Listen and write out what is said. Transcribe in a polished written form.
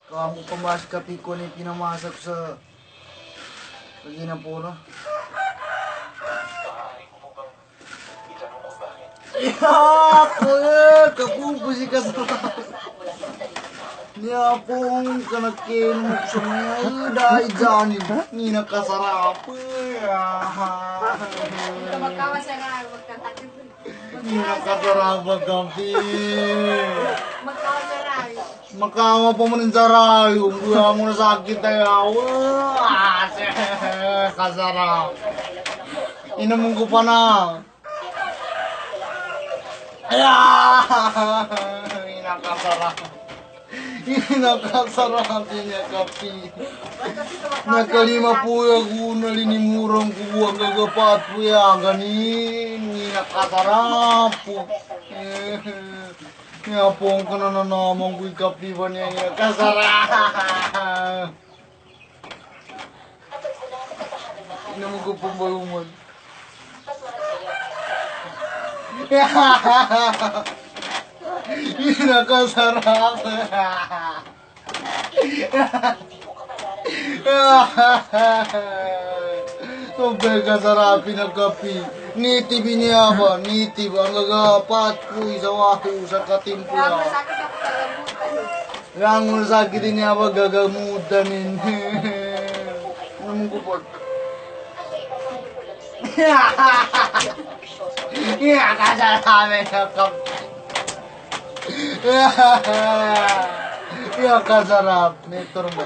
Kamu pembahas kapi ko ni pinamasak sa ginapuro. Ya, kuya, kapupusi ka sa niya pong kanakin mo sa mga dahil dyan ni nakasarap. Ni nakasarap ang kapi. Makawa pa mo ng sarayo. Buha mo na sakit tayo. Kasarap. Inamon ko pa na. Nakasarap. Nakasarap niya kapi. Nakalima po ako, nalinimurang ko ang gagapat po yan. Ganin, nakasarap po. Yapong ka na naman ko'y kapi ba niya nakasarap. Inaman ko pong baluman. Nakasarap. Sobrang kasarapin ang kapi. Nitib niya ba? Nitib. Ang gagapat po sa wako sa katimpla. Yang sakit niya ba gagamutan. Anong kupot? Kasarapin ang kapi. Ya kasarap, netor mo.